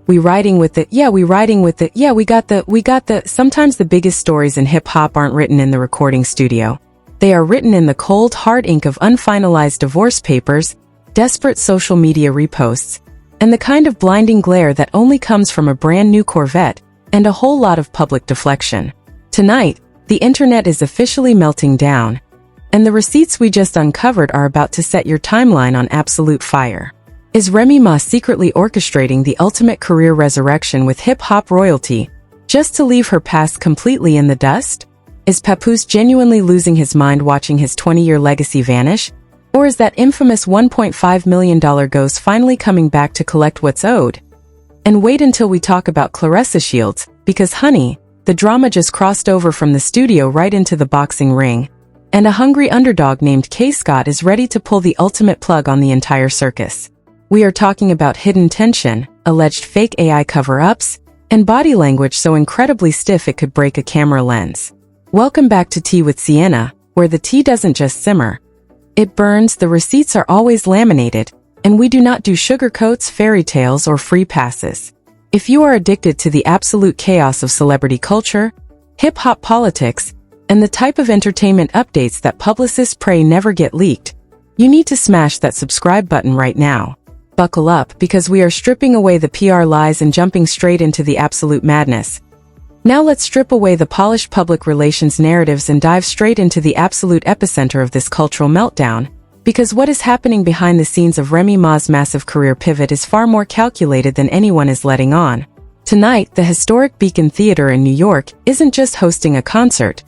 We riding with it, yeah, we riding with it, yeah, we got the. Sometimes the biggest stories in hip-hop aren't written in the recording studio. They are written in the cold, hard ink of unfinalized divorce papers, desperate social media reposts, and the kind of blinding glare that only comes from a brand new Corvette and a whole lot of public deflection. Tonight, the internet is officially melting down, and the receipts we just uncovered are about to set your timeline on absolute fire. Is Remy Ma secretly orchestrating the ultimate career resurrection with hip-hop royalty, just to leave her past completely in the dust? Is Papoose genuinely losing his mind watching his 20-year legacy vanish? Or is that infamous $1.5 million ghost finally coming back to collect what's owed? And wait until we talk about Claressa Shields, because honey, the drama just crossed over from the studio right into the boxing ring, and a hungry underdog named K. Scott is ready to pull the ultimate plug on the entire circus. We are talking about hidden tension, alleged fake AI cover-ups, and body language so incredibly stiff it could break a camera lens. Welcome back to Tea with Sienna, where the tea doesn't just simmer. It burns, the receipts are always laminated, and we do not do sugarcoats, fairy tales, or free passes. If you are addicted to the absolute chaos of celebrity culture, hip-hop politics, and the type of entertainment updates that publicists pray never get leaked, you need to smash that subscribe button right now. Buckle up, because we are stripping away the PR lies and jumping straight into the absolute madness. Now let's strip away the polished public relations narratives and dive straight into the absolute epicenter of this cultural meltdown, because what is happening behind the scenes of Remy Ma's massive career pivot is far more calculated than anyone is letting on. Tonight, the historic Beacon Theater in New York isn't just hosting a concert.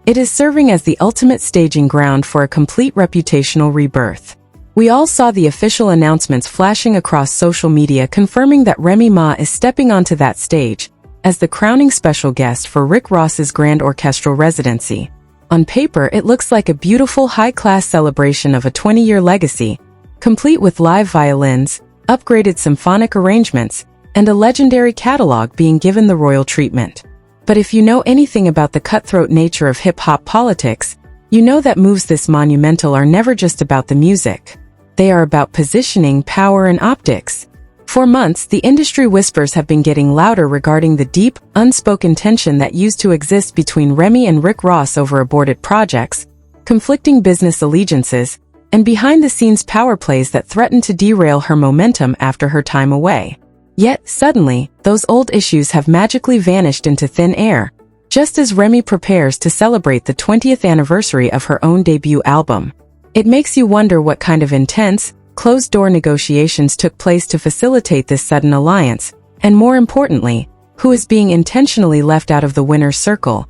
It is serving as the ultimate staging ground for a complete reputational rebirth. We all saw the official announcements flashing across social media confirming that Remy Ma is stepping onto that stage as the crowning special guest for Rick Ross's grand orchestral residency. On paper, it looks like a beautiful high-class celebration of a 20-year legacy, complete with live violins, upgraded symphonic arrangements, and a legendary catalog being given the royal treatment. But if you know anything about the cutthroat nature of hip-hop politics, you know that moves this monumental are never just about the music. They are about positioning, power, and optics. For months, the industry whispers have been getting louder regarding the deep, unspoken tension that used to exist between Remy and Rick Ross over aborted projects, conflicting business allegiances, and behind-the-scenes power plays that threatened to derail her momentum after her time away. Yet, suddenly, those old issues have magically vanished into thin air, just as Remy prepares to celebrate the 20th anniversary of her own debut album. It makes you wonder what kind of intense, closed-door negotiations took place to facilitate this sudden alliance, and more importantly, who is being intentionally left out of the winner's circle.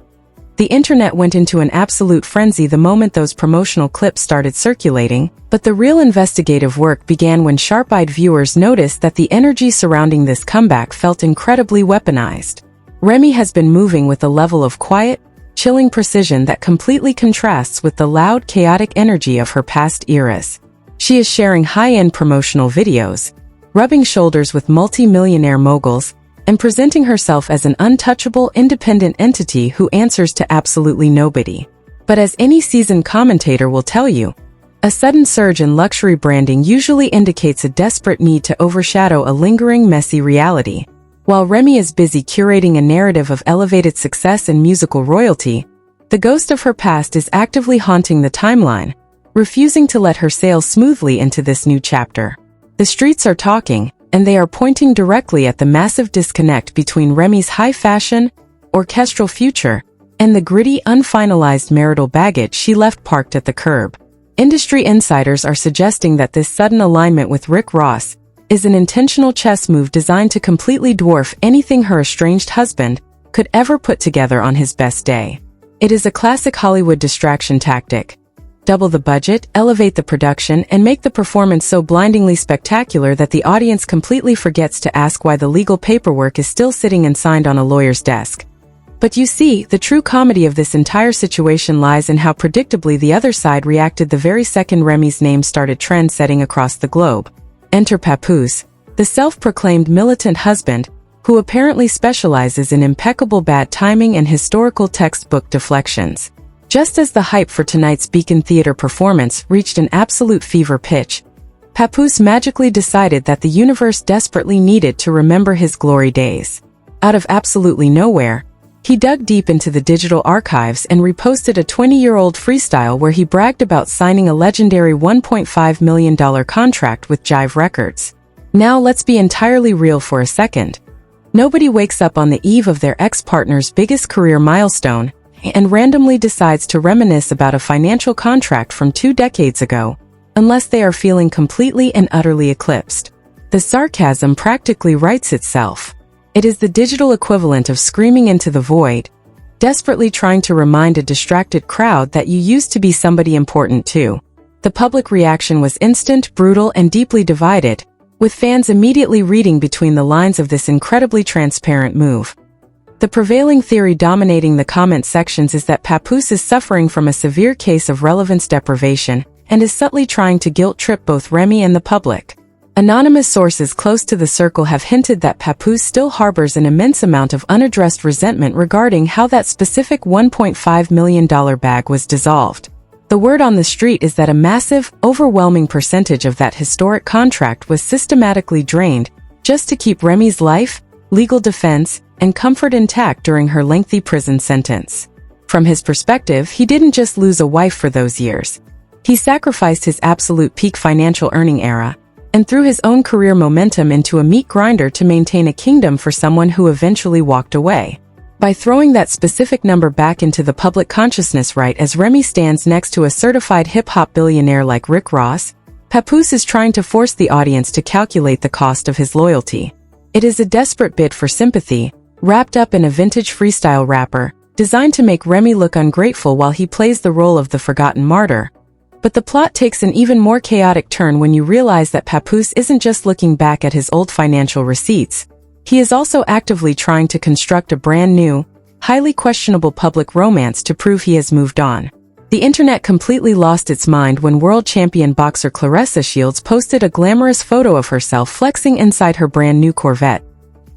The internet went into an absolute frenzy the moment those promotional clips started circulating, but the real investigative work began when sharp-eyed viewers noticed that the energy surrounding this comeback felt incredibly weaponized. Remy has been moving with a level of quiet, chilling precision that completely contrasts with the loud, chaotic energy of her past eras. She is sharing high-end promotional videos, rubbing shoulders with multi-millionaire moguls, and presenting herself as an untouchable, independent entity who answers to absolutely nobody. But as any seasoned commentator will tell you, a sudden surge in luxury branding usually indicates a desperate need to overshadow a lingering, messy reality. While Remy is busy curating a narrative of elevated success and musical royalty, the ghost of her past is actively haunting the timeline, refusing to let her sail smoothly into this new chapter. The streets are talking, and they are pointing directly at the massive disconnect between Remy's high-fashion, orchestral future and the gritty, unfinalized marital baggage she left parked at the curb. Industry insiders are suggesting that this sudden alignment with Rick Ross is an intentional chess move designed to completely dwarf anything her estranged husband could ever put together on his best day. It is a classic Hollywood distraction tactic. Double the budget, elevate the production, and make the performance so blindingly spectacular that the audience completely forgets to ask why the legal paperwork is still sitting and signed on a lawyer's desk. But you see, the true comedy of this entire situation lies in how predictably the other side reacted the very second Remy's name started trend-setting across the globe. Enter Papoose, the self-proclaimed militant husband, who apparently specializes in impeccable bad timing and historical textbook deflections. Just as the hype for tonight's Beacon Theater performance reached an absolute fever pitch, Papoose magically decided that the universe desperately needed to remember his glory days. Out of absolutely nowhere, he dug deep into the digital archives and reposted a 20-year-old freestyle where he bragged about signing a legendary $1.5 million contract with Jive Records. Now let's be entirely real for a second. Nobody wakes up on the eve of their ex-partner's biggest career milestone and randomly decides to reminisce about a financial contract from 2 decades ago, unless they are feeling completely and utterly eclipsed. The sarcasm practically writes itself. It is the digital equivalent of screaming into the void, desperately trying to remind a distracted crowd that you used to be somebody important too. The public reaction was instant, brutal, and deeply divided, with fans immediately reading between the lines of this incredibly transparent move. The prevailing theory dominating the comment sections is that Papoose is suffering from a severe case of relevance deprivation and is subtly trying to guilt-trip both Remy and the public. Anonymous sources close to the circle have hinted that Papoose still harbors an immense amount of unaddressed resentment regarding how that specific $1.5 million bag was dissolved. The word on the street is that a massive, overwhelming percentage of that historic contract was systematically drained just to keep Remy's life, legal defense, and comfort intact during her lengthy prison sentence. From his perspective, he didn't just lose a wife for those years. He sacrificed his absolute peak financial earning era and threw his own career momentum into a meat grinder to maintain a kingdom for someone who eventually walked away. By throwing that specific number back into the public consciousness right as Remy stands next to a certified hip-hop billionaire like Rick Ross, Papoose is trying to force the audience to calculate the cost of his loyalty. It is a desperate bid for sympathy, wrapped up in a vintage freestyle rapper, designed to make Remy look ungrateful while he plays the role of the forgotten martyr. But the plot takes an even more chaotic turn when you realize that Papoose isn't just looking back at his old financial receipts. He is also actively trying to construct a brand new, highly questionable public romance to prove he has moved on. The internet completely lost its mind when world champion boxer Claressa Shields posted a glamorous photo of herself flexing inside her brand new Corvette,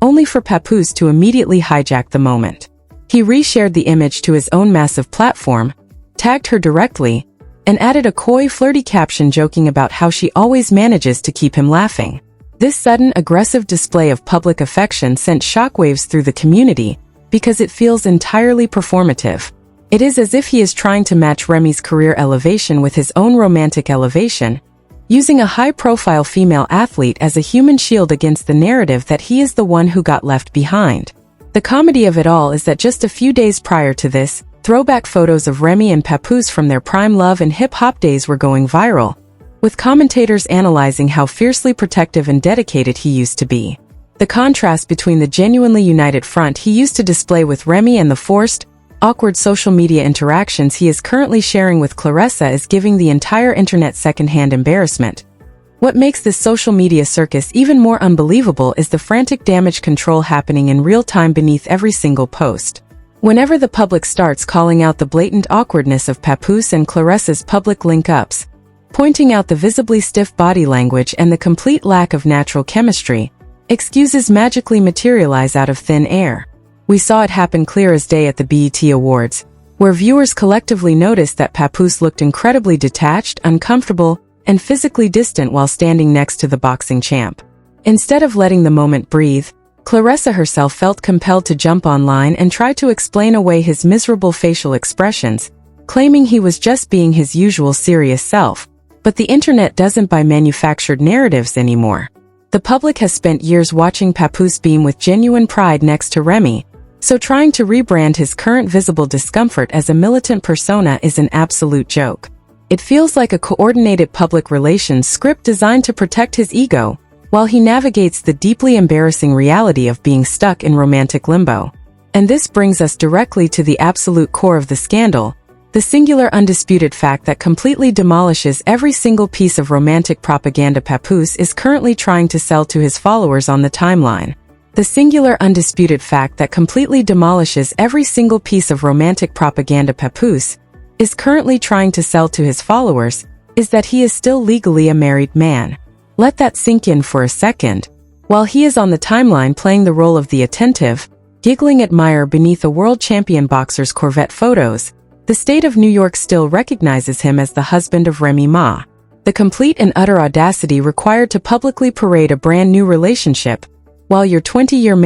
only for Papoose to immediately hijack the moment. He reshared the image to his own massive platform, tagged her directly, and added a coy, flirty caption joking about how she always manages to keep him laughing. This sudden, aggressive display of public affection sent shockwaves through the community because it feels entirely performative. It is as if he is trying to match Remy's career elevation with his own romantic elevation, using a high-profile female athlete as a human shield against the narrative that he is the one who got left behind. The comedy of it all is that just a few days prior to this, throwback photos of Remy and Papoose from their prime love and hip-hop days were going viral, with commentators analyzing how fiercely protective and dedicated he used to be. The contrast between the genuinely united front he used to display with Remy and the forced, awkward social media interactions he is currently sharing with Claressa is giving the entire internet secondhand embarrassment. What makes this social media circus even more unbelievable is the frantic damage control happening in real time beneath every single post. Whenever the public starts calling out the blatant awkwardness of Papoose and Claressa's public link-ups, pointing out the visibly stiff body language and the complete lack of natural chemistry, excuses magically materialize out of thin air. We saw it happen clear as day at the BET Awards, where viewers collectively noticed that Papoose looked incredibly detached, uncomfortable, and physically distant while standing next to the boxing champ. Instead of letting the moment breathe, Claressa herself felt compelled to jump online and try to explain away his miserable facial expressions, claiming he was just being his usual serious self. But the internet doesn't buy manufactured narratives anymore. The public has spent years watching Papoose beam with genuine pride next to Remy, so trying to rebrand his current visible discomfort as a militant persona is an absolute joke. It feels like a coordinated public relations script designed to protect his ego, while he navigates the deeply embarrassing reality of being stuck in romantic limbo. And this brings us directly to the absolute core of the scandal, the singular undisputed fact that completely demolishes every single piece of romantic propaganda Papoose is currently trying to sell to his followers on the timeline. The singular undisputed fact that completely demolishes every single piece of romantic propaganda Papoose is currently trying to sell to his followers is that he is still legally a married man. Let that sink in for a second. While he is on the timeline playing the role of the attentive, giggling admirer beneath a world champion boxer's Corvette photos, the state of New York still recognizes him as the husband of Remy Ma. The complete and utter audacity required to publicly parade a brand new relationship, while your 20-year marriage